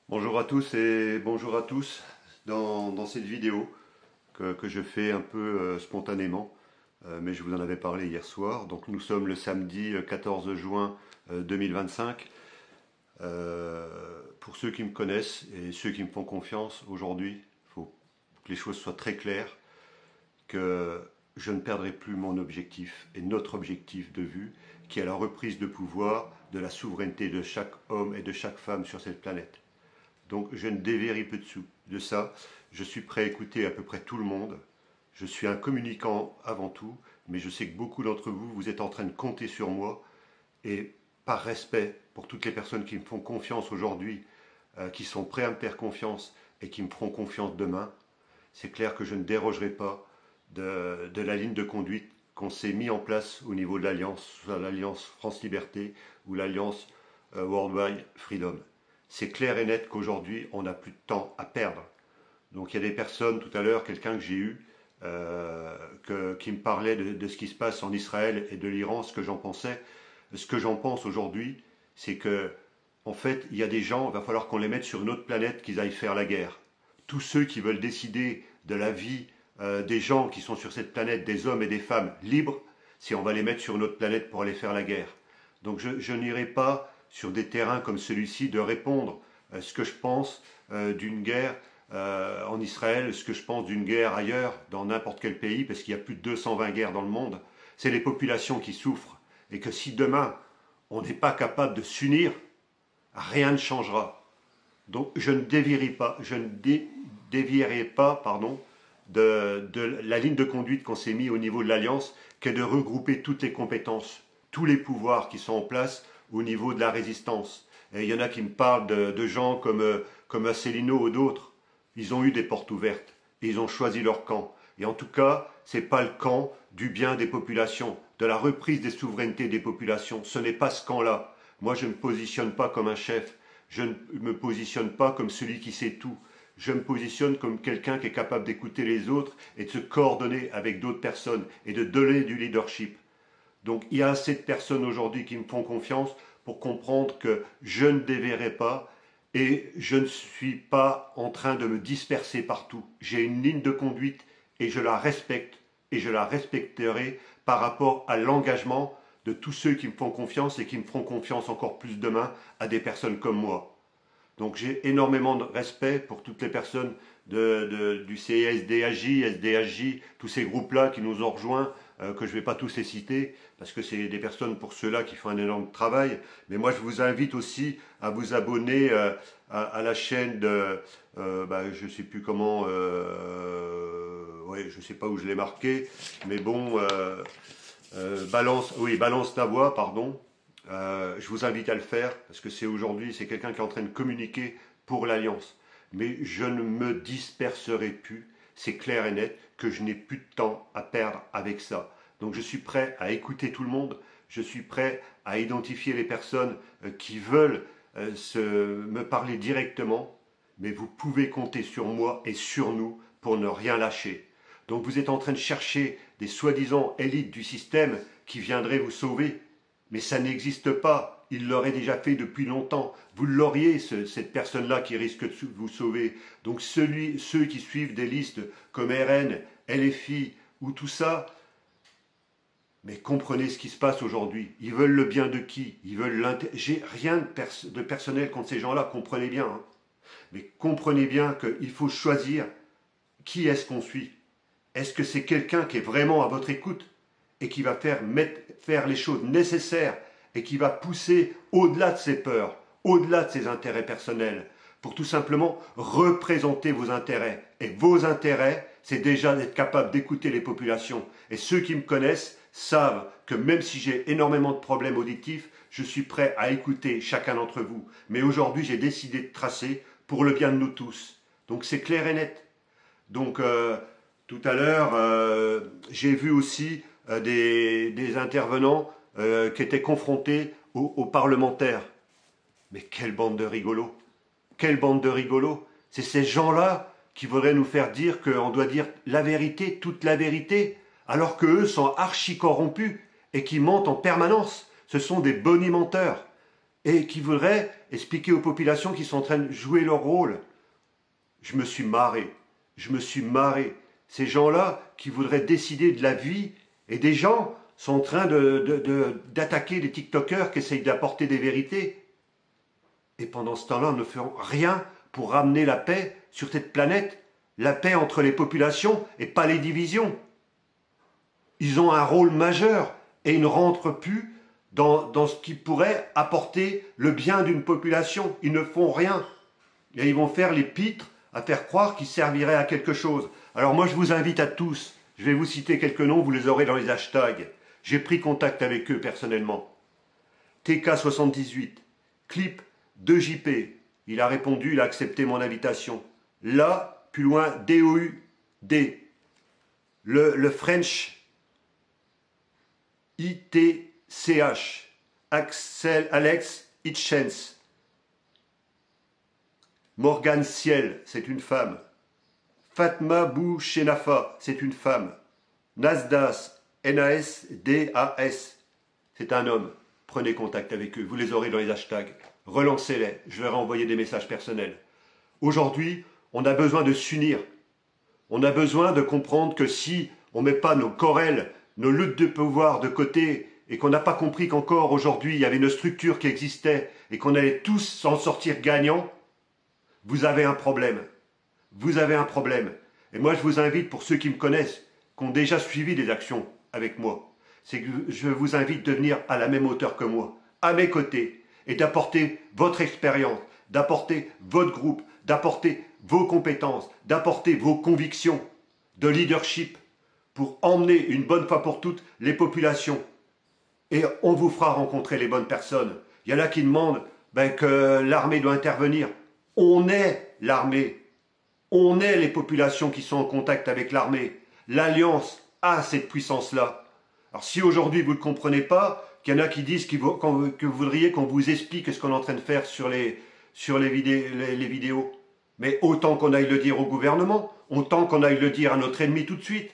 Bonjour à tous et bonjour à tous dans cette vidéo que je fais un peu spontanément, mais je vous en avais parlé hier soir. Donc nous sommes le samedi 14 juin 2025. Pour ceux qui me connaissent et ceux qui me font confiance aujourd'hui, il faut que les choses soient très claires, que je ne perdrai plus mon objectif et notre objectif de vue, qui est la reprise de pouvoir de la souveraineté de chaque homme et de chaque femme sur cette planète. Donc je ne dévérie peu de ça. Je suis prêt à écouter à peu près tout le monde. Je suis un communicant avant tout, mais je sais que beaucoup d'entre vous, vous êtes en train de compter sur moi. Et par respect pour toutes les personnes qui me font confiance aujourd'hui, qui sont prêts à me faire confiance et qui me feront confiance demain, c'est clair que je ne dérogerai pas de la ligne de conduite qu'on s'est mis en place au niveau de l'Alliance, soit l'Alliance France Liberté ou l'Alliance Worldwide Freedom. C'est clair et net qu'aujourd'hui, on n'a plus de temps à perdre. Donc il y a des personnes, tout à l'heure, quelqu'un que j'ai eu, qui me parlait de ce qui se passe en Israël et de l'Iran, ce que j'en pensais. Ce que j'en pense aujourd'hui, c'est que, en fait, il y a des gens, il va falloir qu'on les mette sur une autre planète, qu'ils aillent faire la guerre. Tous ceux qui veulent décider de la vie des gens qui sont sur cette planète, des hommes et des femmes libres, si on va les mettre sur une autre planète pour aller faire la guerre. Donc je n'irai pas sur des terrains comme celui-ci de répondre ce que je pense d'une guerre en Israël, ce que je pense d'une guerre ailleurs, dans n'importe quel pays, parce qu'il y a plus de 220 guerres dans le monde. C'est les populations qui souffrent. Et que si demain, on n'est pas capable de s'unir, rien ne changera. Donc je ne dévierai pas, pardon, de la ligne de conduite qu'on s'est mis au niveau de l'Alliance, qui est de regrouper toutes les compétences, tous les pouvoirs qui sont en place au niveau de la résistance. Et il y en a qui me parlent de gens comme Asselineau ou d'autres. Ils ont eu des portes ouvertes et ils ont choisi leur camp. Et en tout cas, ce n'est pas le camp du bien des populations, de la reprise des souverainetés des populations. Ce n'est pas ce camp-là. Moi, je ne me positionne pas comme un chef. Je ne me positionne pas comme celui qui sait tout. Je me positionne comme quelqu'un qui est capable d'écouter les autres et de se coordonner avec d'autres personnes et de donner du leadership. Donc il y a assez de personnes aujourd'hui qui me font confiance pour comprendre que je ne déverrai pas et je ne suis pas en train de me disperser partout. J'ai une ligne de conduite et je la respecte et je la respecterai par rapport à l'engagement de tous ceux qui me font confiance et qui me feront confiance encore plus demain à des personnes comme moi. Donc j'ai énormément de respect pour toutes les personnes du CSDAJ, SDAJ, tous ces groupes-là qui nous ont rejoints, que je ne vais pas tous les citer, parce que c'est des personnes pour ceux-là qui font un énorme travail. Mais moi je vous invite aussi à vous abonner à la chaîne de, je ne sais plus comment, ouais, je ne sais pas où je l'ai marqué, mais bon, Balance ta voix, pardon. Je vous invite à le faire parce que c'est aujourd'hui, c'est quelqu'un qui est en train de communiquer pour l'Alliance. Mais je ne me disperserai plus, c'est clair et net que je n'ai plus de temps à perdre avec ça. Donc je suis prêt à écouter tout le monde, je suis prêt à identifier les personnes qui veulent me parler directement, mais vous pouvez compter sur moi et sur nous pour ne rien lâcher. Donc vous êtes en train de chercher des soi-disant élites du système qui viendraient vous sauver. Mais ça n'existe pas, il l'aurait déjà fait depuis longtemps. Vous l'auriez, cette personne-là qui risque de vous sauver. Donc ceux qui suivent des listes comme RN, LFI ou tout ça, mais comprenez ce qui se passe aujourd'hui. Ils veulent le bien de qui? Ils veulent J'ai rien de personnel contre ces gens-là, comprenez bien. Hein. Mais comprenez bien qu'il faut choisir qui est-ce qu'on suit. Est-ce que c'est quelqu'un qui est vraiment à votre écoute et qui va faire les choses nécessaires et qui va pousser au-delà de ses peurs, au-delà de ses intérêts personnels, pour tout simplement représenter vos intérêts. Et vos intérêts, c'est déjà d'être capable d'écouter les populations. Et ceux qui me connaissent savent que même si j'ai énormément de problèmes auditifs, je suis prêt à écouter chacun d'entre vous. Mais aujourd'hui, j'ai décidé de tracer pour le bien de nous tous. Donc c'est clair et net. Donc tout à l'heure, j'ai vu aussi des intervenants qui étaient confrontés aux parlementaires. Mais quelle bande de rigolos! Quelle bande de rigolos! C'est ces gens-là qui voudraient nous faire dire qu'on doit dire la vérité, toute la vérité, alors qu'eux sont archi corrompus et qui mentent en permanence. Ce sont des bonimenteurs. et qui voudraient expliquer aux populations qui sont en train de jouer leur rôle. Je me suis marré. Je me suis marré. Ces gens-là qui voudraient décider de la vie, et des gens sont en train d'attaquer les TikTokers qui essayent d'apporter des vérités. Et pendant ce temps-là, nous ne faisons rien pour ramener la paix sur cette planète, la paix entre les populations et pas les divisions. Ils ont un rôle majeur et ils ne rentrent plus dans ce qui pourrait apporter le bien d'une population. Ils ne font rien. Et ils vont faire les pitres à faire croire qu'ils serviraient à quelque chose. Alors moi, je vous invite à tous, je vais vous citer quelques noms, vous les aurez dans les hashtags. J'ai pris contact avec eux personnellement. TK78, Clip 2JP, il a répondu, il a accepté mon invitation. Là, plus loin, DOUD, le French ITCH, Alex Hitchens, Morgane Ciel, c'est une femme. Fatma Bouchenafa, c'est une femme. Nasdas, NASDAS, c'est un homme. Prenez contact avec eux, vous les aurez dans les hashtags. Relancez-les, je leur ai envoyé des messages personnels. Aujourd'hui, on a besoin de s'unir. On a besoin de comprendre que si on ne met pas nos querelles, nos luttes de pouvoir de côté, et qu'on n'a pas compris qu'encore aujourd'hui, il y avait une structure qui existait, et qu'on allait tous s'en sortir gagnants, vous avez un problème. Vous avez un problème. Et moi, je vous invite, pour ceux qui me connaissent, qui ont déjà suivi des actions avec moi, c'est que je vous invite de venir à la même hauteur que moi, à mes côtés, et d'apporter votre expérience, d'apporter votre groupe, d'apporter vos compétences, d'apporter vos convictions de leadership pour emmener une bonne fois pour toutes les populations. Et on vous fera rencontrer les bonnes personnes. Il y en a qui demandent que l'armée doit intervenir. On est l'armée. On est les populations qui sont en contact avec l'armée. L'Alliance a cette puissance-là. Alors si aujourd'hui vous ne le comprenez pas, qu'il y en a qui disent que vous voudriez qu'on vous explique ce qu'on est en train de faire sur les vidéos, mais autant qu'on aille le dire au gouvernement, autant qu'on aille le dire à notre ennemi tout de suite.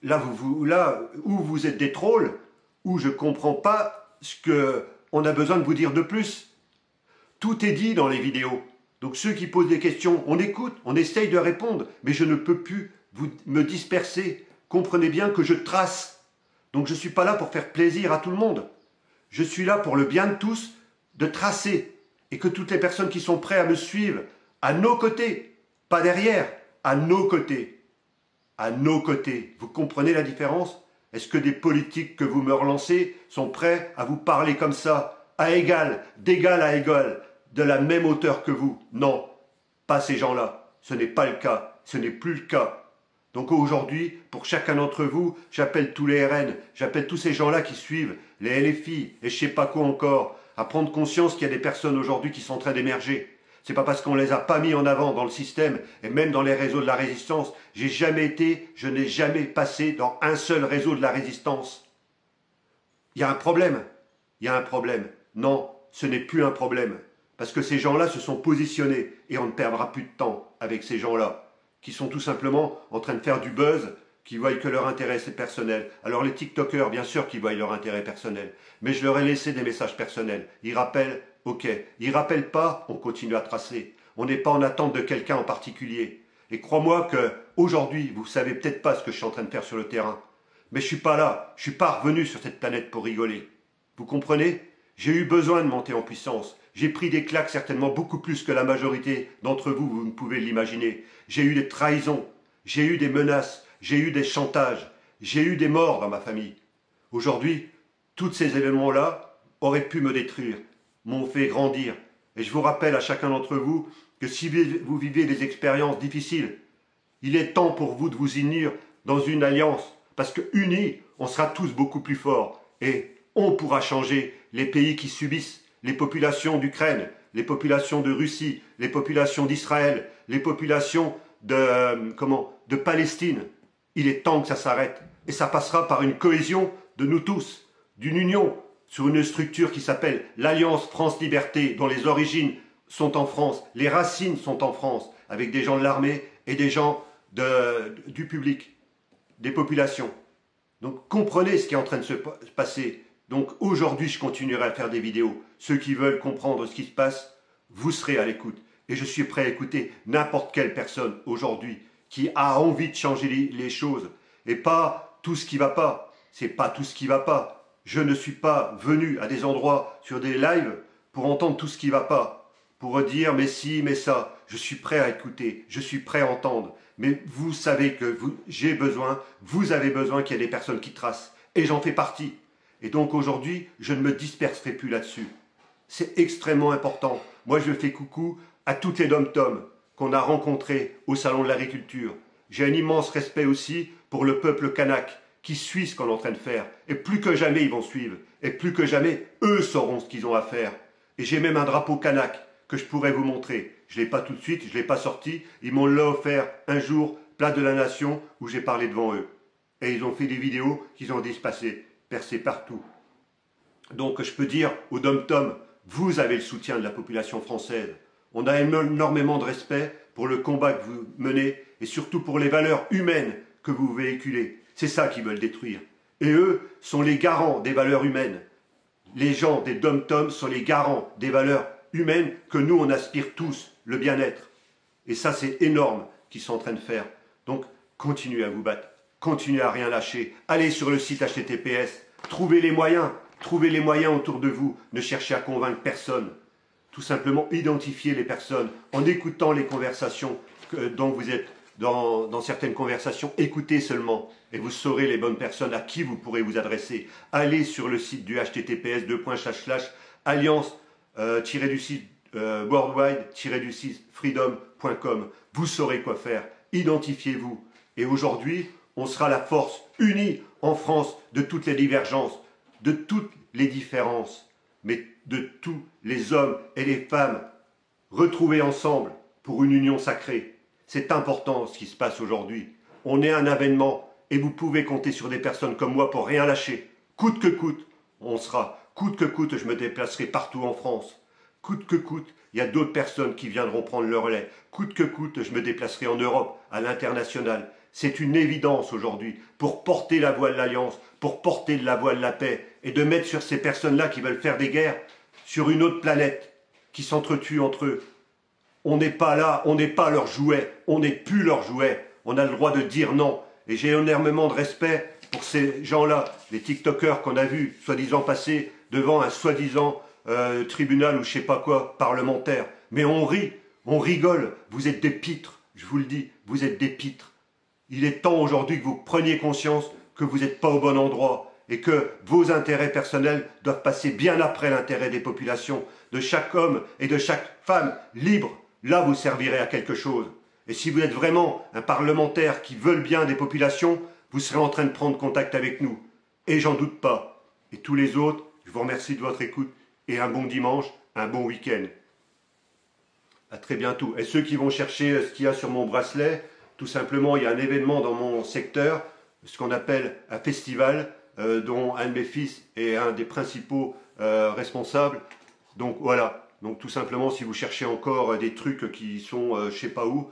Là, où vous êtes des trolls, où je ne comprends pas ce qu'on a besoin de vous dire de plus. Tout est dit dans les vidéos. Donc ceux qui posent des questions, on écoute, on essaye de répondre, mais je ne peux plus me disperser. Comprenez bien que je trace. Donc je ne suis pas là pour faire plaisir à tout le monde. Je suis là pour le bien de tous, de tracer. Et que toutes les personnes qui sont prêtes à me suivre, à nos côtés, pas derrière, à nos côtés. À nos côtés. Vous comprenez la différence? Est-ce que des politiques que vous me relancez sont prêts à vous parler comme ça, à égal, d'égal à égal, de la même hauteur que vous? Non, pas ces gens-là. Ce n'est pas le cas. Ce n'est plus le cas. Donc aujourd'hui, pour chacun d'entre vous, j'appelle tous les RN, j'appelle tous ces gens-là qui suivent, les LFI, et je ne sais pas quoi encore, à prendre conscience qu'il y a des personnes aujourd'hui qui sont en train d'émerger. C'est pas parce qu'on les a pas mis en avant dans le système, et même dans les réseaux de la résistance, je n'ai jamais passé dans un seul réseau de la résistance. Il y a un problème. Il y a un problème. Non, ce n'est plus un problème. Parce que ces gens-là se sont positionnés, et on ne perdra plus de temps avec ces gens-là, qui sont tout simplement en train de faire du buzz, qui voient que leur intérêt c'est personnel. Alors les TikTokers, bien sûr qu'ils voient leur intérêt personnel, mais je leur ai laissé des messages personnels. Ils rappellent, ok. Ils rappellent pas, on continue à tracer. On n'est pas en attente de quelqu'un en particulier. Et crois-moi que aujourd'hui, vous savez peut-être pas ce que je suis en train de faire sur le terrain. Mais je suis pas là, je suis pas revenu sur cette planète pour rigoler. Vous comprenez? J'ai eu besoin de monter en puissance. J'ai pris des claques certainement beaucoup plus que la majorité d'entre vous, vous ne pouvez l'imaginer. J'ai eu des trahisons, j'ai eu des menaces, j'ai eu des chantages, j'ai eu des morts dans ma famille. Aujourd'hui, tous ces événements-là auraient pu me détruire, m'ont fait grandir. Et je vous rappelle à chacun d'entre vous que si vous vivez des expériences difficiles, il est temps pour vous de vous unir dans une alliance, parce que unis, on sera tous beaucoup plus forts et on pourra changer les pays qui subissent, les populations d'Ukraine, les populations de Russie, les populations d'Israël, les populations de Palestine. Il est temps que ça s'arrête. Et ça passera par une cohésion de nous tous, d'une union sur une structure qui s'appelle l'Alliance France-Liberté, dont les origines sont en France, les racines sont en France, avec des gens de l'armée et des gens du public, des populations. Donc comprenez ce qui est en train de se passer. Donc aujourd'hui, je continuerai à faire des vidéos. ceux qui veulent comprendre ce qui se passe, vous serez à l'écoute. Et je suis prêt à écouter n'importe quelle personne aujourd'hui qui a envie de changer les choses. Et pas tout ce qui ne va pas. C'est pas tout ce qui ne va pas. Je ne suis pas venu à des endroits sur des lives pour entendre tout ce qui ne va pas. Pour dire mais si, mais ça. Je suis prêt à écouter. Je suis prêt à entendre. Mais vous savez que j'ai besoin, vous avez besoin qu'il y ait des personnes qui tracent. Et j'en fais partie. Et donc aujourd'hui, je ne me disperserai plus là-dessus. C'est extrêmement important. Moi, je fais coucou à toutes les dom-toms qu'on a rencontrés au Salon de l'Agriculture. J'ai un immense respect aussi pour le peuple kanak qui suit ce qu'on est en train de faire. Et plus que jamais, ils vont suivre. Et plus que jamais, eux sauront ce qu'ils ont à faire. Et j'ai même un drapeau kanak que je pourrais vous montrer. Je ne l'ai pas tout de suite, je ne l'ai pas sorti. Ils m'ont offert un jour, place de la Nation, où j'ai parlé devant eux. Et ils ont fait des vidéos qu'ils ont percé partout. Donc je peux dire aux dom-toms, vous avez le soutien de la population française. On a énormément de respect pour le combat que vous menez et surtout pour les valeurs humaines que vous véhiculez. C'est ça qu'ils veulent détruire. Et eux sont les garants des valeurs humaines. Les gens des dom-toms sont les garants des valeurs humaines que nous on aspire tous, le bien-être. Et ça c'est énorme qu'ils sont en train de faire. Donc continuez à vous battre, continuez à rien lâcher. Allez sur le site https, trouvez les moyens autour de vous. Ne cherchez à convaincre personne. Tout simplement identifiez les personnes en écoutant les conversations dont vous êtes dans certaines conversations. Écoutez seulement et vous saurez les bonnes personnes à qui vous pourrez vous adresser. Allez sur le site du https://alliance-worldwide-freedom.com. Vous saurez quoi faire. Identifiez-vous. Et aujourd'hui, on sera la force unie en France de toutes les divergences, de toutes les différences, mais de tous les hommes et les femmes retrouvés ensemble pour une union sacrée. C'est important ce qui se passe aujourd'hui. On est un avènement et vous pouvez compter sur des personnes comme moi pour rien lâcher. Coûte que coûte, on sera. Coûte que coûte, je me déplacerai partout en France. Coûte que coûte, il y a d'autres personnes qui viendront prendre le relais. Coûte que coûte, je me déplacerai en Europe, à l'international. C'est une évidence aujourd'hui pour porter la voix de l'Alliance, pour porter la voix de la paix et de mettre sur ces personnes-là qui veulent faire des guerres sur une autre planète, qui s'entretuent entre eux. On n'est pas là, on n'est pas leur jouet, on n'est plus leur jouet. On a le droit de dire non. Et j'ai énormément de respect pour ces gens-là, les TikTokers qu'on a vus, soi-disant passer devant un soi-disant tribunal ou je sais pas quoi, parlementaire. Mais on rit, on rigole. Vous êtes des pitres, je vous le dis, vous êtes des pitres. Il est temps aujourd'hui que vous preniez conscience que vous n'êtes pas au bon endroit et que vos intérêts personnels doivent passer bien après l'intérêt des populations, de chaque homme et de chaque femme libre. Là, vous servirez à quelque chose. Et si vous êtes vraiment un parlementaire qui veut le bien des populations, vous serez en train de prendre contact avec nous. Et j'en doute pas. Et tous les autres, je vous remercie de votre écoute et un bon dimanche, un bon week-end. À très bientôt. Et ceux qui vont chercher ce qu'il y a sur mon bracelet, tout simplement, il y a un événement dans mon secteur, ce qu'on appelle un festival, dont un de mes fils est un des principaux responsables. Donc voilà. Donc tout simplement, si vous cherchez encore des trucs qui sont je sais pas où,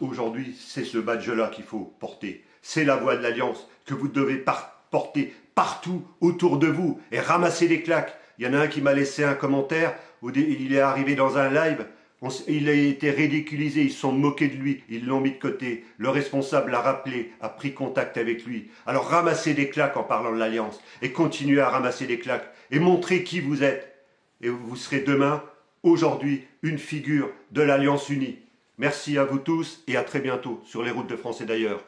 aujourd'hui, c'est ce badge-là qu'il faut porter. C'est la voix de l'Alliance que vous devez porter partout autour de vous et ramasser des claques. Il y en a un qui m'a laissé un commentaire, il est arrivé dans un live, il a été ridiculisé, ils se sont moqués de lui, ils l'ont mis de côté. Le responsable l'a rappelé, a pris contact avec lui. Alors ramassez des claques en parlant de l'Alliance et continuez à ramasser des claques et montrez qui vous êtes. Et vous serez demain, aujourd'hui, une figure de l'Alliance unie. Merci à vous tous et à très bientôt sur les routes de France et d'ailleurs.